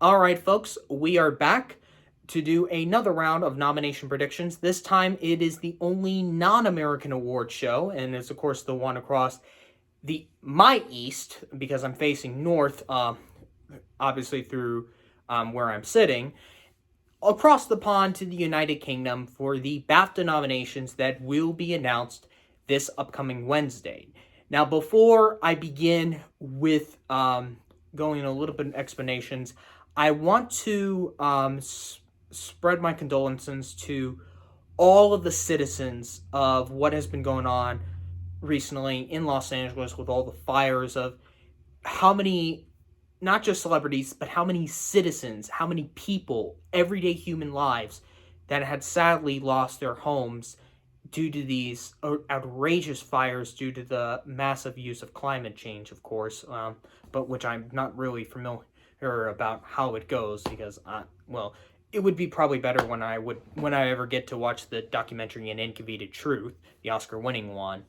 All right, folks, we are back to do another round of nomination predictions. This time it is the only non-American award show, and it's of course the one across my east, because I'm facing north, obviously through where I'm sitting, across the pond to the United Kingdom for the BAFTA nominations that will be announced this upcoming Wednesday. Now, before I begin with going a little bit of explanations, I want to spread my condolences to all of the citizens of what has been going on recently in Los Angeles with all the fires of how many, not just celebrities, but how many citizens, how many people, everyday human lives that had sadly lost their homes due to these outrageous fires due to the massive use of climate change, of course, but which I'm not really familiar about how it goes because, it would be probably better when I ever get to watch the documentary An Inconvenient Truth, the Oscar-winning one.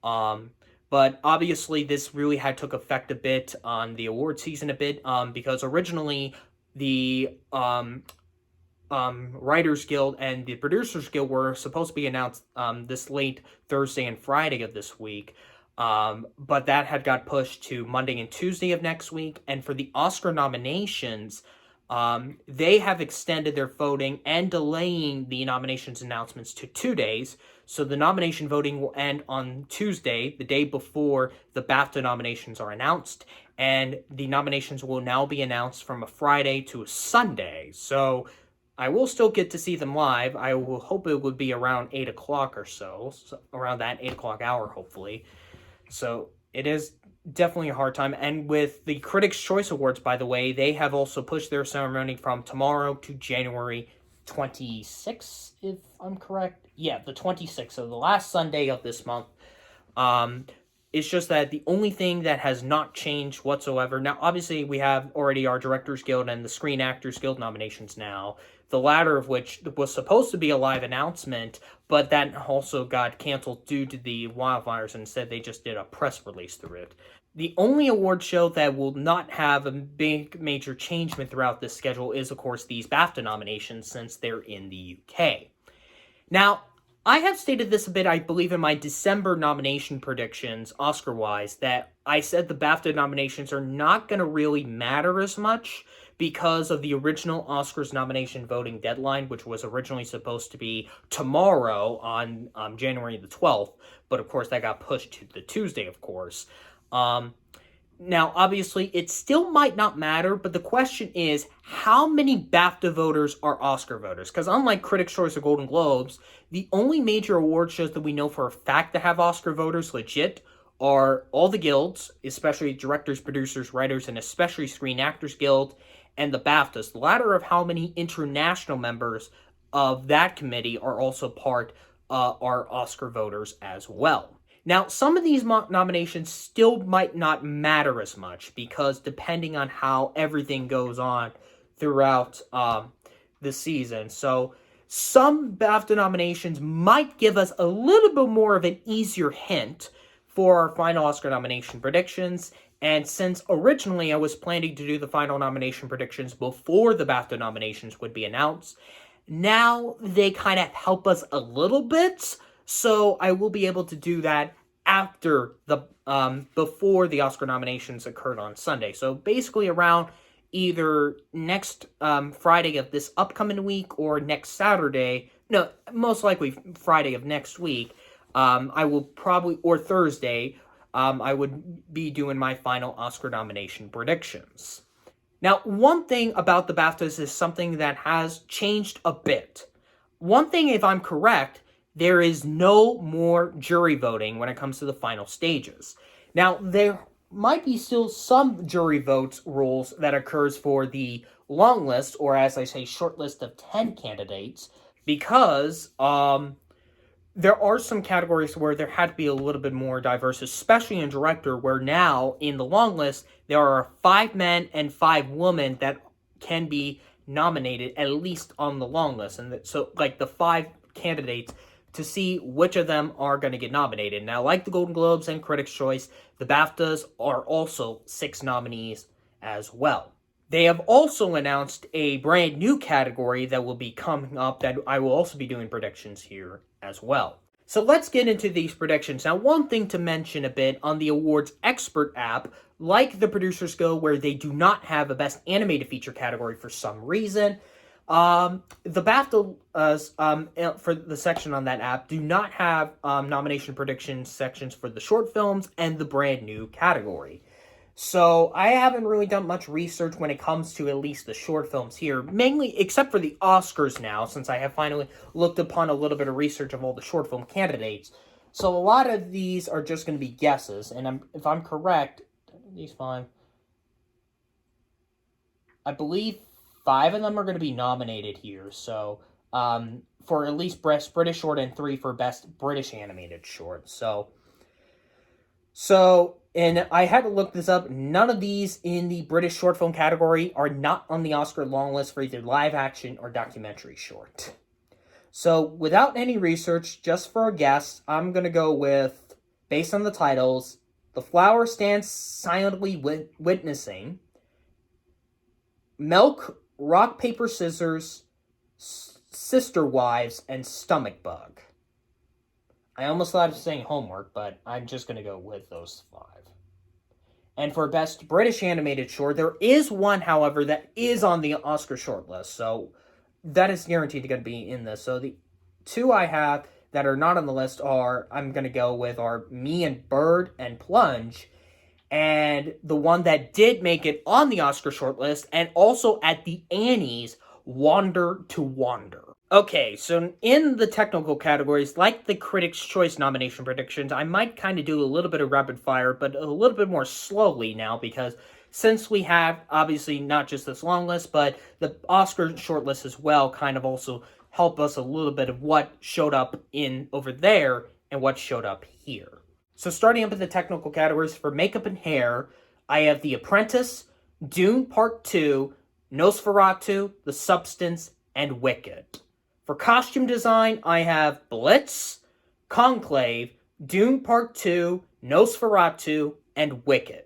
But obviously this really took effect a bit on the award season because originally the Writers Guild and the Producers Guild were supposed to be announced this late Thursday and Friday of this week. But that had got pushed to Monday and Tuesday of next week. And for the Oscar nominations, they have extended their voting and delaying the nominations announcements to 2 days. So the nomination voting will end on Tuesday, the day before the BAFTA nominations are announced. And the nominations will now be announced from a Friday to a Sunday. So I will still get to see them live. I will hope it would be around 8 o'clock or so around that 8 o'clock hour, hopefully. So it is definitely a hard time. And with the Critics' Choice Awards, by the way, they have also pushed their ceremony from tomorrow to January 26th, if I'm correct. Yeah, the 26th, so the last Sunday of this month. It's just that the only thing that has not changed whatsoever. Now, obviously, we have already our Directors Guild and the Screen Actors Guild nominations now, the latter of which was supposed to be a live announcement, but that also got canceled due to the wildfires, and instead they just did a press release through it. The only award show that will not have a big major changement throughout this schedule is, of course, these BAFTA nominations, since they're in the UK. Now, I have stated this a bit, I believe, in my December nomination predictions, Oscar-wise, that I said the BAFTA nominations are not going to really matter as much because of the original Oscars nomination voting deadline, which was originally supposed to be tomorrow on January the 12th, but of course that got pushed to the Tuesday, of course. Now, obviously, it still might not matter, but the question is, how many BAFTA voters are Oscar voters? Because unlike Critics' Choice or Golden Globes, the only major award shows that we know for a fact to have Oscar voters legit are all the guilds, especially directors, producers, writers, and especially Screen Actors Guild, and the BAFTAs, the latter of how many international members of that committee are also are Oscar voters as well. Now, some of these nominations still might not matter as much because depending on how everything goes on throughout the season. So some BAFTA nominations might give us a little bit more of an easier hint for our final Oscar nomination predictions. And since originally I was planning to do the final nomination predictions before the BAFTA nominations would be announced, now they kind of help us a little bit. So I will be able to do that after before the Oscar nominations occurred on Sunday. So basically around either next Friday of this upcoming week or next Saturday. No, most likely Friday of next week. I will probably, or Thursday, I would be doing my final Oscar nomination predictions. Now, one thing about the BAFTAs is something that has changed a bit. One thing, if I'm correct, there is no more jury voting when it comes to the final stages. Now, there might be still some jury votes rules that occurs for the long list, or as I say, short list of 10 candidates, because there are some categories where there had to be a little bit more diverse, especially in director, where now, in the long list, there are 5 men and 5 women that can be nominated, at least on the long list. And so, like, the 5 candidates to see which of them are going to get nominated. Now, like the Golden Globes and Critics' Choice, the BAFTAs are also 6 nominees as well. They have also announced a brand new category that will be coming up that I will also be doing predictions here as well. So let's get into these predictions. Now, one thing to mention a bit on the awards expert app, like the Producers Guild, where they do not have a Best Animated Feature category for some reason, the BAFTA for the section on that app do not have nomination prediction sections for the short films and the brand new category. So I haven't really done much research when it comes to at least the short films here, mainly except for the Oscars now, since I have finally looked upon a little bit of research of all the short film candidates. So a lot of these are just going to be guesses, and if I'm correct, these five, I believe 5 of them are going to be nominated here. So for at least Best British Short and 3 for Best British Animated Short. And I had to look this up. None of these in the British short film category are not on the Oscar long list for either live action or documentary short. So without any research, just for a guess, I'm going to go with, based on the titles, The Flower Stands Silently Witnessing, Milk, Rock, Paper, Scissors, Sister Wives, and Stomach Bug. I almost thought of saying Homework, but I'm just going to go with those 5. And for Best British Animated Short, there is one, however, that is on the Oscar shortlist. So that is guaranteed to be in this. So the 2 I have that are not on the list I'm going to go with are Me and Bird and Plunge. And the one that did make it on the Oscar shortlist and also at the Annies, Wander to Wander. Okay, so in the technical categories, like the Critics' Choice nomination predictions, I might kind of do a little bit of rapid fire, but a little bit more slowly now, because since we have, obviously, not just this long list, but the Oscar shortlist as well, kind of also help us a little bit of what showed up in over there and what showed up here. So starting up with the technical categories, for makeup and hair, I have The Apprentice, Dune Part 2, Nosferatu, The Substance, and Wicked. For costume design, I have Blitz, Conclave, Dune Part 2, Nosferatu, and Wicked.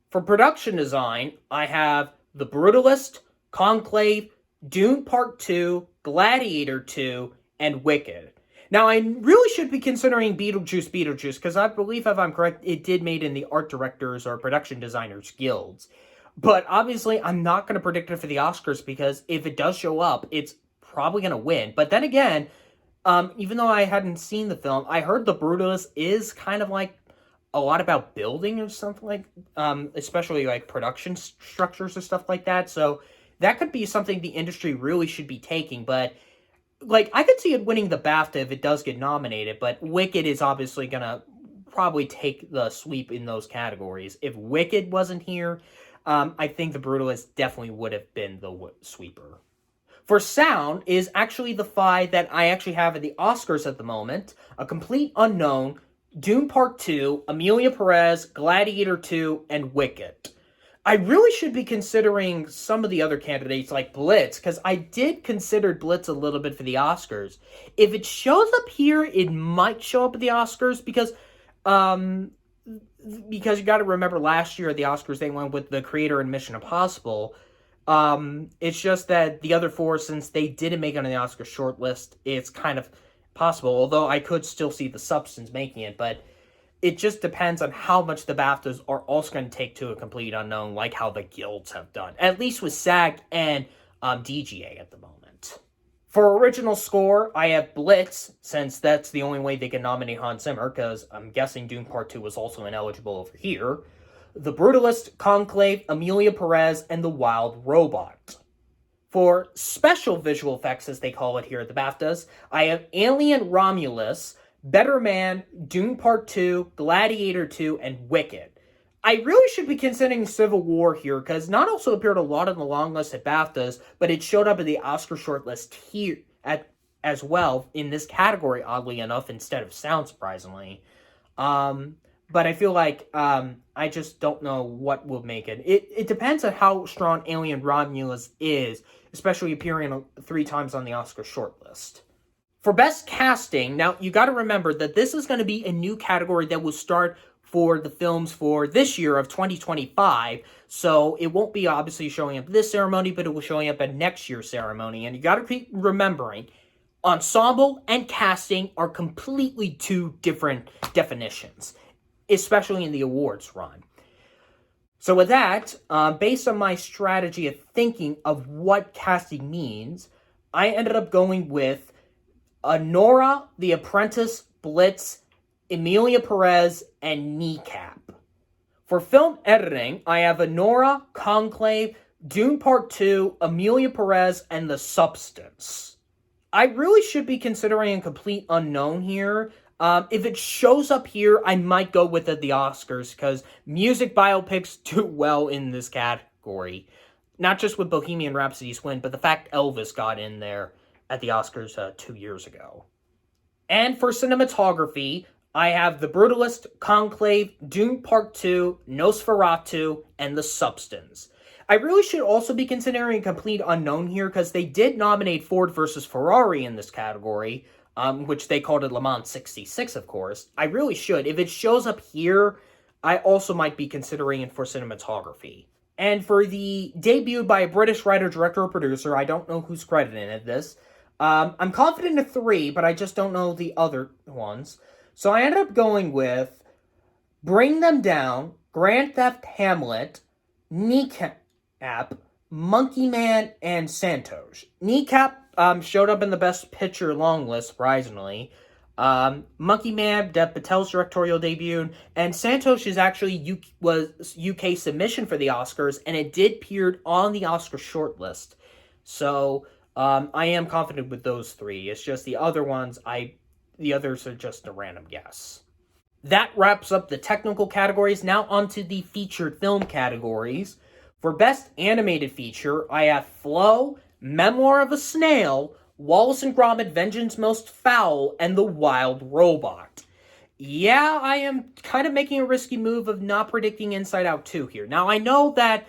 For production design, I have The Brutalist, Conclave, Dune Part 2, Gladiator 2, and Wicked. Now, I really should be considering Beetlejuice, because I believe, if I'm correct, it did made in the art directors or production designers guilds. But obviously, I'm not going to predict it for the Oscars, because if it does show up, it's probably going to win. But then again, even though I hadn't seen the film, I heard The Brutalist is kind of like a lot about building or something like, especially like production structures or stuff like that. So that could be something the industry really should be taking. But like, I could see it winning the BAFTA if it does get nominated. But Wicked is obviously going to probably take the sweep in those categories. If Wicked wasn't here, I think The Brutalist definitely would have been the sweeper. For sound is actually the 5 that I actually have at the Oscars at the moment. A Complete Unknown, Dune Part 2, Emilia Perez, Gladiator 2, and Wicked. I really should be considering some of the other candidates like Blitz, because I did consider Blitz a little bit for the Oscars. If it shows up here, it might show up at the Oscars, because you got to remember last year at the Oscars they went with the creator in Mission Impossible. It's just that the other 4, since they didn't make it on the Oscar shortlist, it's kind of possible, although I could still see The Substance making it, but it just depends on how much the BAFTAs are also going to take to A Complete Unknown, like how the guilds have done, at least with SAG and DGA at the moment. For original score, I have Blitz, since that's the only way they can nominate Hans Zimmer, because I'm guessing Dune Part 2 was also ineligible over here. The Brutalist, Conclave, Emilia Perez, and The Wild Robot. For special visual effects, as they call it here at the BAFTAs, I have Alien Romulus, Better Man, Dune Part 2, Gladiator 2, and Wicked. I really should be considering Civil War here, because not also appeared a lot on the long list at BAFTAs, but it showed up in the Oscar shortlist here as well in this category, oddly enough, instead of sound, surprisingly. But I feel like I just don't know what will make it. It depends on how strong Alien Romulus is, especially appearing 3 times on the Oscar shortlist. For Best Casting, now you got to remember that this is going to be a new category that will start for the films for this year of 2025, so it won't be obviously showing up this ceremony, but it will showing up at next year's ceremony. And you got to keep remembering, ensemble and casting are completely two different definitions, especially in the awards run. So with that, based on my strategy of thinking of what casting means, I ended up going with Nora, The Apprentice, Blitz, Emilia Perez, and Kneecap. For film editing, I have Nora, Conclave, Dune Part 2, Emilia Perez, and The Substance. I really should be considering a complete unknown here. If it shows up here, I might go with the Oscars, because music biopics do well in this category. Not just with Bohemian Rhapsody's win, but the fact Elvis got in there at the Oscars 2 years ago. And for cinematography, I have The Brutalist, Conclave, Dune Part 2, Nosferatu, and The Substance. I really should also be considering a complete unknown here, because they did nominate Ford versus Ferrari in this category, which they called it Le Mans 66, of course. I really should. If it shows up here, I also might be considering it for cinematography. And for the debut by a British writer, director, or producer, I don't know who's credited in this. I'm confident in 3, but I just don't know the other ones. So I ended up going with Bring Them Down, Grand Theft Hamlet, Kneecap, Monkey Man, and Santos. Kneecap showed up in the Best Picture long list, surprisingly. Monkey Man, Dev Patel's directorial debut, and Santos is actually was UK submission for the Oscars, and it did appear on the Oscar shortlist. So I am confident with those 3. It's just the other ones, the others are just a random guess. That wraps up the technical categories. Now onto the featured film categories. For Best Animated Feature, I have Flow, Memoir of a Snail, Wallace and Gromit, Vengeance Most Foul, and The Wild Robot. Yeah, I am kind of making a risky move of not predicting Inside Out 2 here. Now, I know that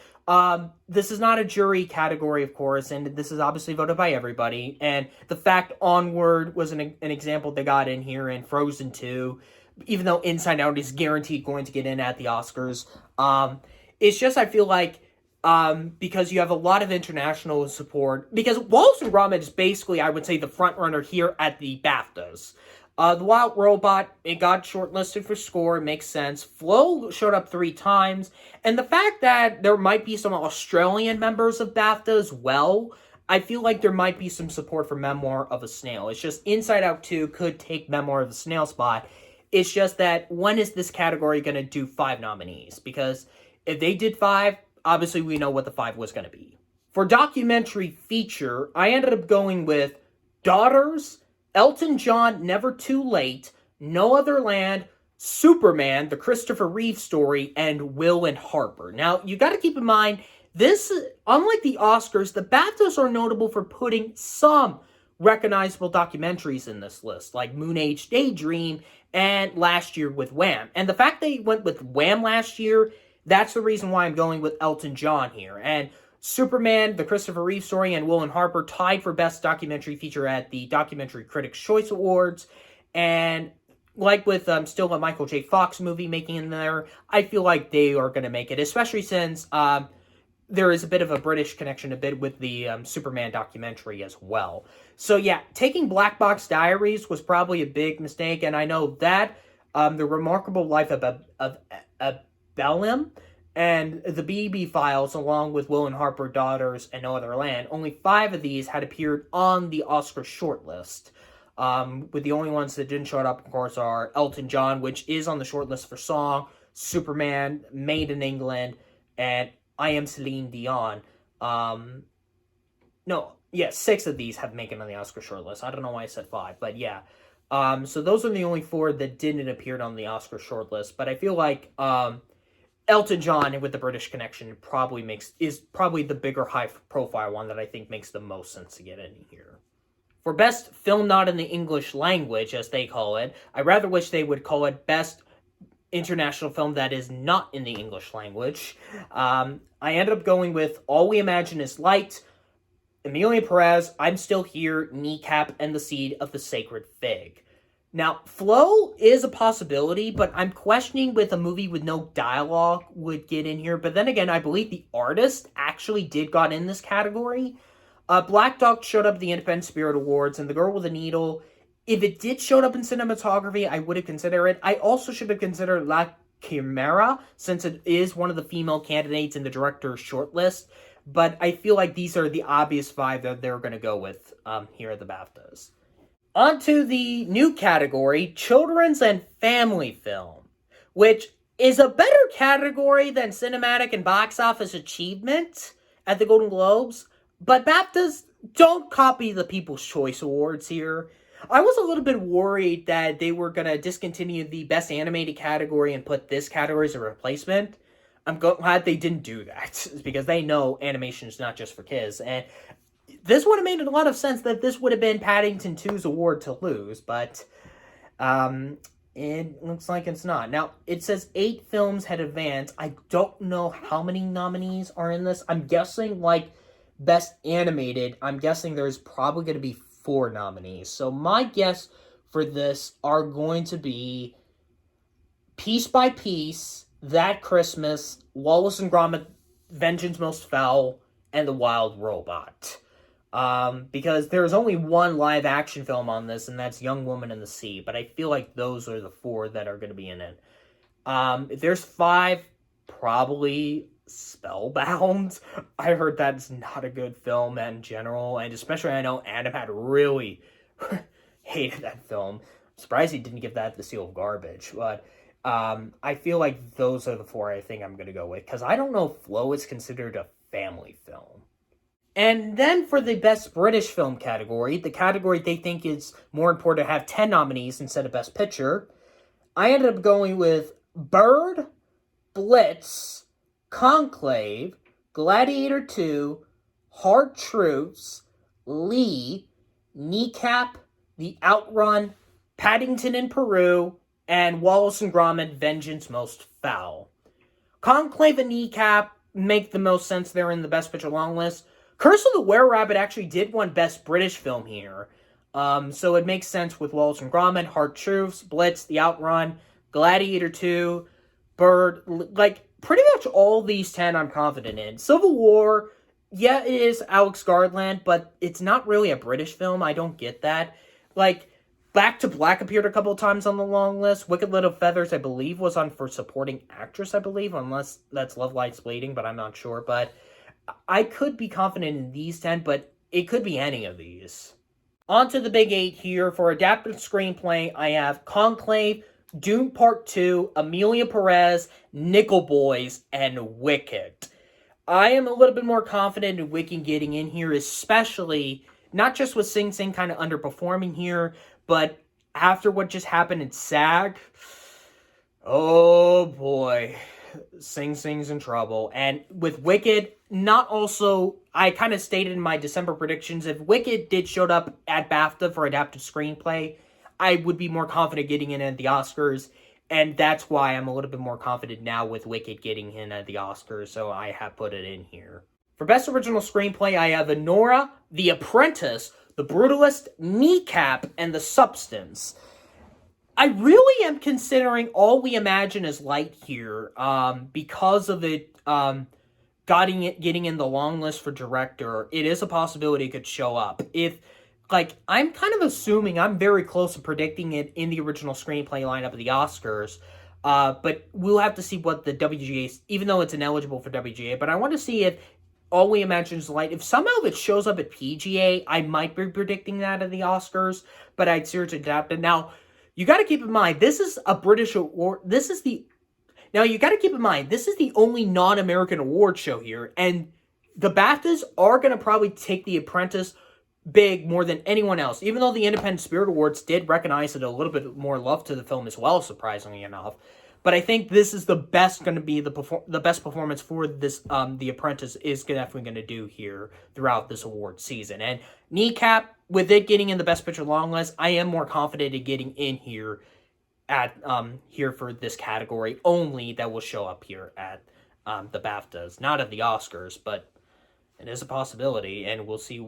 this is not a jury category, of course, and this is obviously voted by everybody, and the fact Onward was an example they got in here, and Frozen 2, even though Inside Out is guaranteed going to get in at the Oscars. It's just, I feel like, because you have a lot of international support, because Wallace and Gromit is basically, I would say, the front runner here at the BAFTAs. The Wild Robot, it got shortlisted for score, it makes sense. Flow showed up 3 times, and the fact that there might be some Australian members of BAFTA as well, I feel like there might be some support for Memoir of a Snail. It's just Inside Out 2 could take Memoir of a Snail spot. It's just that, when is this category going to do 5 nominees? Because if they did 5, obviously we know what the 5 was going to be. For documentary feature, I ended up going with Daughters, Elton John, Never Too Late, No Other Land, Superman, the Christopher Reeve story, and Will and Harper. Now, you got to keep in mind, this, unlike the Oscars, the BAFTAs are notable for putting some recognizable documentaries in this list, like Moon Age Daydream and last year with Wham. And the fact they went with Wham last year, that's the reason why I'm going with Elton John here. And Superman, the Christopher Reeve story, and Will and Harper tied for Best Documentary Feature at the Documentary Critics' Choice Awards. And like with still a Michael J. Fox movie making in there, I feel like they are going to make it, especially since there is a bit of a British connection a bit with the Superman documentary as well. So yeah, taking Black Box Diaries was probably a big mistake, and I know that The Remarkable Life of Bellum and the BB Files, along with Will and Harper, Daughters, and No Other Land, only 5 of these had appeared on the Oscar shortlist. With the only ones that didn't show up, of course, are Elton John, which is on the shortlist for song, Superman, Made in England, and I Am Celine Dion. 6 of these have made it on the Oscar shortlist. I don't know why I said 5, but yeah. So those are the only 4 that didn't appear on the Oscar shortlist, but I feel like Elton John with the British connection is probably the bigger high-profile one that I think makes the most sense to get in here. For Best Film Not in the English Language, as they call it, I rather wish they would call it Best International Film That Is Not in the English Language. I ended up going with All We Imagine Is Light, Emilia Perez, I'm Still Here, Kneecap, and The Seed of the Sacred Fig. Now, flow is a possibility, but I'm questioning with a movie with no dialogue would get in here. But then again, I believe the artist actually did got in this category. Black Dog showed up at the Independent Spirit Awards, and The Girl with a Needle, if it did show up in cinematography, I would have considered it. I also should have considered La Chimera, since it is one of the female candidates in the director's shortlist. But I feel like these are the obvious five that they're going to go with here at the BAFTAs. On to the new category, Children's and Family Film, which is a better category than Cinematic and Box Office Achievement at the Golden Globes, but BAFTAs don't copy the People's Choice Awards here. I was a little bit worried that they were going to discontinue the Best Animated category and put this category as a replacement. I'm glad they didn't do that, because they know animation is not just for kids, and this would have made a lot of sense that this would have been Paddington 2's award to lose, but it looks like it's not. Now, it says 8 films had advanced. I don't know how many nominees are in this. I'm guessing, like, Best Animated, I'm guessing there's probably going to be 4 nominees. So my guess for this are going to be Piece by Piece, That Christmas, Wallace and Gromit, Vengeance Most Foul, and The Wild Robot. Because there's only one live action film on this, and that's Young Woman in the Sea, but I feel like those are the 4 that are going to be in it. If there's 5, probably Spellbound. I heard that's not a good film in general, and especially I know Adam had really hated that film. I'm surprised he didn't give that the seal of garbage, but I feel like those are the 4 I think I'm going to go with, because I don't know if Flow is considered a family film. And then for the Best British Film category, the category they think is more important to have 10 nominees instead of Best Picture, I ended up going with Bird, Blitz, Conclave, Gladiator 2, Hard Truths, Lee, Kneecap, The Outrun, Paddington in Peru, and Wallace and Gromit, Vengeance Most Foul. Conclave and Kneecap make the most sense. They're in the Best Picture long list. Curse of the Were-Rabbit actually did win Best British Film here. So it makes sense with Wallace and Gromit, Hard Truths, Blitz, The Outrun, Gladiator 2, Bird, like, pretty much all these 10 I'm confident in. Civil War, yeah, it is Alex Garland, but it's not really a British film. I don't get that. Like, Back to Black appeared a couple of times on the long list. Wicked Little Feathers, I believe, was on for supporting actress, I believe, unless that's Love Lies Bleeding, but I'm not sure. But I could be confident in these 10, but it could be any of these. On to the big 8 here. For adapted screenplay, I have Conclave, Dune Part 2, Amelia Perez, Nickel Boys, and Wicked. I am a little bit more confident in Wicked getting in here, especially not just with Sing Sing kind of underperforming here, but after what just happened in SAG. Oh boy, Sing Sing's in trouble. And with Wicked, not also, I kind of stated in my December predictions, if Wicked did show up at BAFTA for adapted screenplay, I would be more confident getting in at the Oscars, and that's why I'm a little bit more confident now with Wicked getting in at the Oscars, so I have put it in here. For Best Original Screenplay, I have Anora, The Apprentice, The Brutalist, Kneecap, and The Substance. I really am considering All We Imagine Is Light here, because of it getting in the long list for director. It is a possibility it could show up. I'm kind of assuming, I'm very close to predicting it in the original screenplay lineup of the Oscars, but we'll have to see what the WGA, even though it's ineligible for WGA, but I want to see if All We Imagine Is Light, if somehow it shows up at PGA, I might be predicting that at the Oscars, but I'd seriously adapt it. Now, you got to keep in mind, this is a British award, you got to keep in mind, this is the only non-American award show here, and the BAFTAs are going to probably take The Apprentice big more than anyone else, even though the Independent Spirit Awards did recognize it a little bit more love to the film as well, surprisingly enough. But I think this is the best going to be the best performance for this The Apprentice is definitely going to do here throughout this award season. And Kneecap, with it getting in the Best Picture long list, I am more confident in getting in here at here for this category only, that will show up here at the BAFTAs, not at the Oscars, but it is a possibility, and we'll see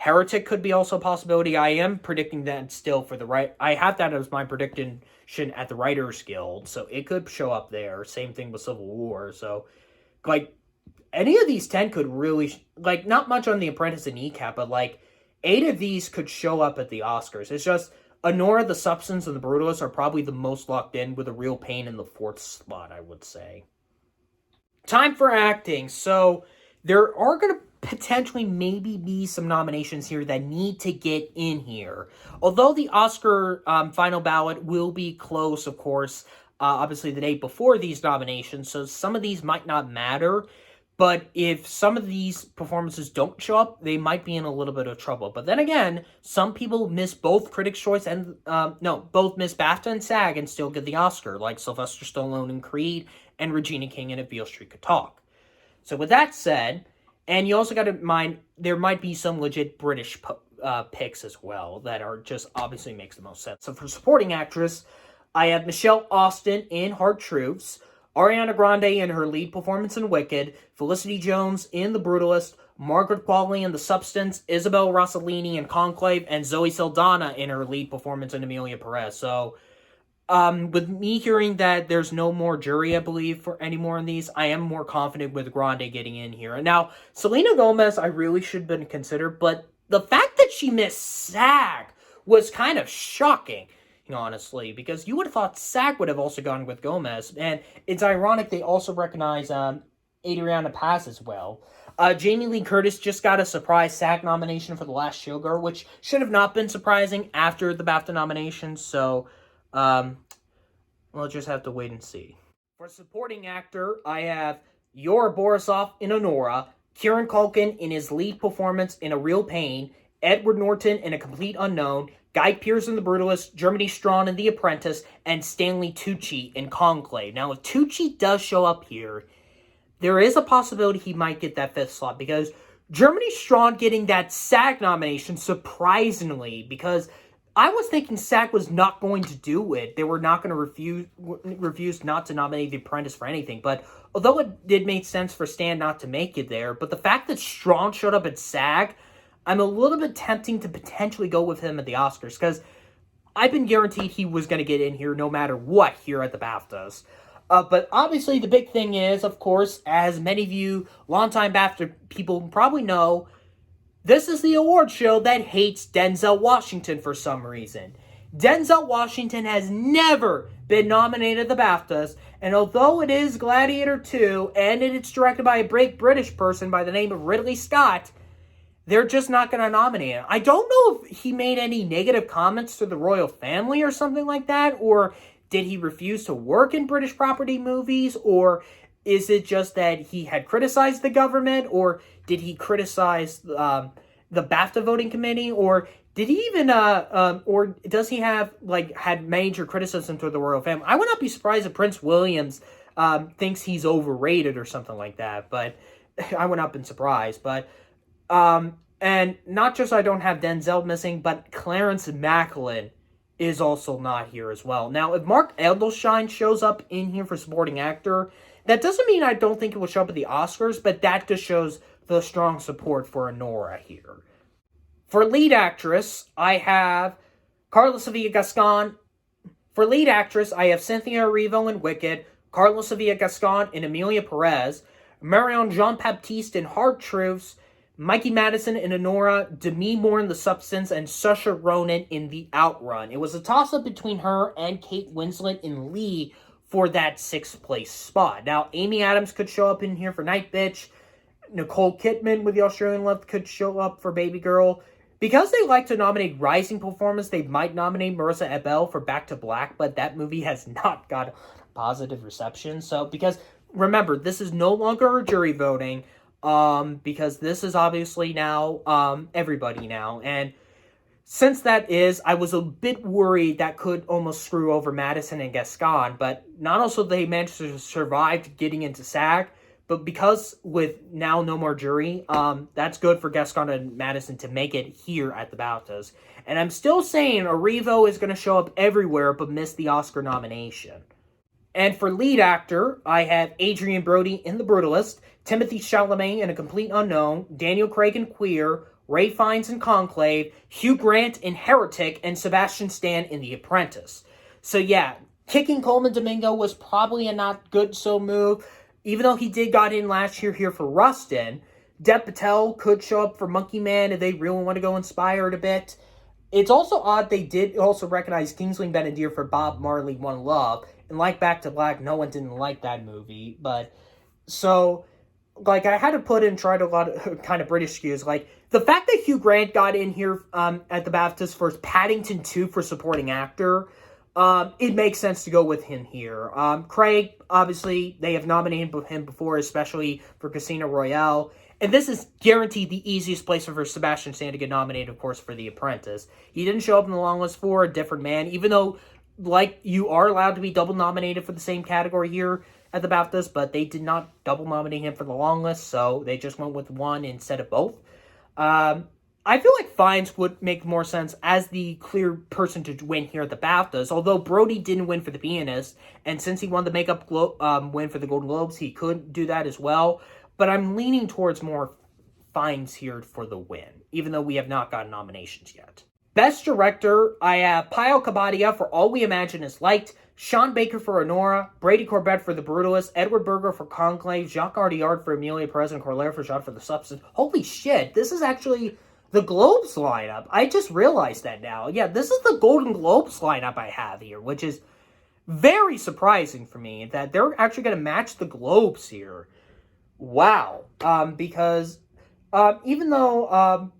Heretic could be also a possibility. I am predicting that still for the right. I have that as my prediction at the Writers Guild, so it could show up there. Same thing with Civil War. So, like, any of these 10 could really, like, not much on The Apprentice and ECAP, but, like, 8 of these could show up at the Oscars. It's just Honora, The Substance, and The Brutalist are probably the most locked in, with a Real Pain in the 4th slot, I would say. Time for acting. So there are going to potentially maybe be some nominations here that need to get in here. Although the Oscar final ballot will be close, of course, obviously the day before these nominations, so some of these might not matter. But if some of these performances don't show up, they might be in a little bit of trouble. But then again, some people miss both Critics' Choice and, both miss BAFTA and SAG and still get the Oscar, like Sylvester Stallone in Creed and Regina King in If Beale Street Could Talk. So with that said, and you also got to mind, there might be some legit British picks as well that are just obviously makes the most sense. So for supporting actress, I have Michelle Austen in Hard Truths, Ariana Grande in her lead performance in Wicked, Felicity Jones in The Brutalist, Margaret Qualley in The Substance, Isabel Rossellini in Conclave, and Zoe Saldana in her lead performance in Emilia Perez. So, with me hearing that there's no more jury, I believe, for any more in these, I am more confident with Grande getting in here. And now, Selena Gomez, I really should have been considered, but the fact that she missed SAG was kind of shocking, honestly, because you would have thought SAG would have also gone with Gomez, and it's ironic they also recognize Adriana Paz as well. Jamie Lee Curtis just got a surprise SAG nomination for The Last Showgirl, which should have not been surprising after the BAFTA nominations, so we'll just have to wait and see. For supporting actor, I have Yor Borisov in Honora, Kieran Culkin in his lead performance in A Real Pain, Edward Norton in A Complete Unknown, Guy Pearce in The Brutalist, Germany Strong in The Apprentice, and Stanley Tucci in Conclave. Now, if Tucci does show up here, there is a possibility he might get that 5th slot, because Germany Strong getting that SAG nomination, surprisingly, because I was thinking SAG was not going to do it. They were not going to refuse not to nominate The Apprentice for anything. But although it did make sense for Stan not to make it there, but the fact that Strong showed up at SAG, I'm a little bit tempting to potentially go with him at the Oscars, because I've been guaranteed he was going to get in here no matter what here at the BAFTAs. But obviously the big thing is, of course, as many of you longtime BAFTA people probably know, this is the award show that hates Denzel Washington for some reason. Denzel Washington has never been nominated at the BAFTAs, and although it is Gladiator 2, and it's directed by a great British person by the name of Ridley Scott, they're just not going to nominate him. I don't know if he made any negative comments to the royal family or something like that, or did he refuse to work in British property movies, or is it just that he had criticized the government, or did he criticize the BAFTA voting committee, or did he even, or does he have, had major criticism toward the royal family? I would not be surprised if Prince Williams thinks he's overrated or something like that, but I would not have been surprised, but and not just I don't have Denzel missing, but Clarence Macklin is also not here as well. Now, if Mark Edelstein shows up in here for supporting actor, that doesn't mean I don't think it will show up at the Oscars, but that just shows the strong support for Honora here. For lead actress, I have Carla Sevilla Gascon. For lead actress, I have Cynthia Erivo in Wicked, Carla Sevilla Gascon in Emilia Perez, Marion Jean-Baptiste in Hard Truths, Mikey Madison in Honora, Demi Moore in The Substance, and Saoirse Ronan in The Outrun. It was a toss-up between her and Kate Winslet in Lee for that 6th place spot. Now, Amy Adams could show up in here for Night Bitch. Nicole Kidman with The Australian Love could show up for Baby Girl. Because they like to nominate rising performance, they might nominate Marissa Ebel for Back to Black, but that movie has not got positive reception. So, because, remember, this is no longer jury voting, because this is obviously now, everybody now, and since that is, I was a bit worried that could almost screw over Madison and Gascon, but not also they managed to survive getting into SAG, but because with now no more jury, that's good for Gascon and Madison to make it here at the BAFTAs. And I'm still saying Erivo is going to show up everywhere but miss the Oscar nomination. And for lead actor, I have Adrian Brody in The Brutalist, Timothy Chalamet in A Complete Unknown, Daniel Craig in Queer, Ralph Fiennes in Conclave, Hugh Grant in Heretic, and Sebastian Stan in The Apprentice. So yeah, kicking Coleman Domingo was probably a not good so move. Even though he did got in last year here for Rustin, Dev Patel could show up for Monkey Man if they really want to go inspired a bit. It's also odd they did also recognize Kingsley Ben-Adir for Bob Marley One Love, and like Back to Black, no one didn't like that movie, but so like I had to put in tried a lot of kind of British skews. Like the fact that Hugh Grant got in here at the BAFTAs for Paddington 2 for supporting actor, it makes sense to go with him here. Craig, obviously, they have nominated him before, especially for Casino Royale. And this is guaranteed the easiest place for Sebastian Stan to get nominated, of course, for The Apprentice. He didn't show up in the long list for A Different Man, even though, like, you are allowed to be double nominated for the same category here at the BAFTAs, but they did not double nominate him for the long list, so they just went with one instead of both. I feel like Fiennes would make more sense as the clear person to win here at the BAFTAs, although Brody didn't win for The Pianist, and since he won the makeup win for the Golden Globes, he could do that as well. But I'm leaning towards more Fiennes here for the win, even though we have not gotten nominations yet. Best Director, I have Pio Kabadia for All We Imagine Is Light, Sean Baker for Honora, Brady Corbett for The Brutalist, Edward Berger for Conclave, Jacques Audiard for Amelia Perez, and Corlair for Shot for The Substance. Holy shit, this is actually the Globes lineup. I just realized that now. Yeah, this is the Golden Globes lineup I have here, which is very surprising for me that they're actually going to match the Globes here. Wow. Because even though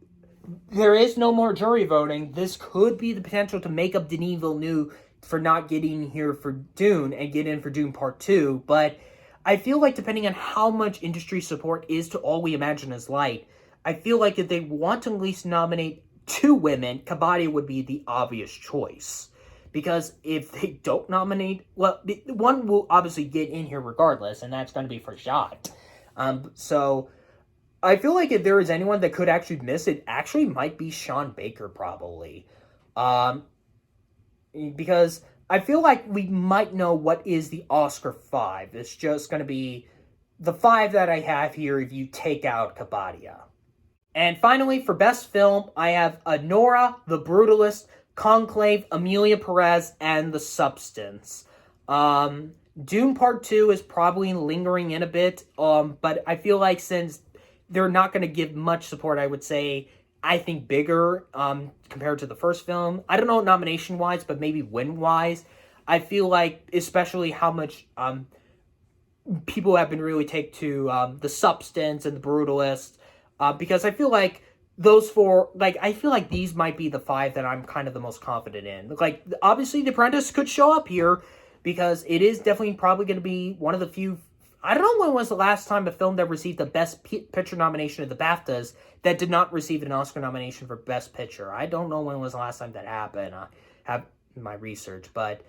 there is no more jury voting, this could be the potential to make up Denis Villeneuve for not getting here for Dune and get in for Dune Part 2. But I feel like depending on how much industry support is to All We Imagine Is Light, I feel like if they want to at least nominate 2 women, Kabadia would be the obvious choice. Because if they don't nominate, well, one will obviously get in here regardless, and that's going to be for Shot. So I feel like if there is anyone that could actually miss it, actually might be Sean Baker probably. Because I feel like we might know what is the Oscar 5. It's just going to be the 5 that I have here if you take out Kabadia. And finally, for Best Film, I have Honora, The Brutalist, Conclave, Amelia Perez, and The Substance. Dune Part 2 is probably lingering in a bit, but I feel like since they're not going to give much support, I would say, I think bigger compared to the first film. I don't know nomination-wise, but maybe win-wise. I feel like, especially how much people have been really take to The Substance and The Brutalist, because I feel like those 4, like, I feel like these might be the 5 that I'm kind of the most confident in. Like, obviously, The Apprentice could show up here, because it is definitely probably going to be one of the few... I don't know when was the last time a film that received the Best Picture nomination at the BAFTAs that did not receive an Oscar nomination for Best Picture. I don't know when was the last time that happened. I have my research, but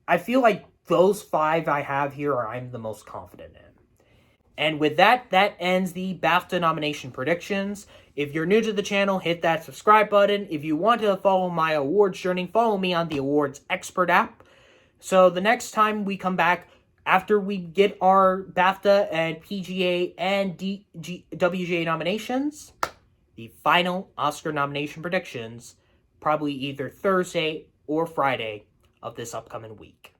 I feel like those 5 I have here are I'm the most confident in. And with that, that ends the BAFTA nomination predictions. If you're new to the channel, hit that subscribe button. If you want to follow my awards journey, follow me on the Awards Expert app. So the next time we come back, after we get our BAFTA and PGA and WGA nominations, the final Oscar nomination predictions, probably either Thursday or Friday of this upcoming week.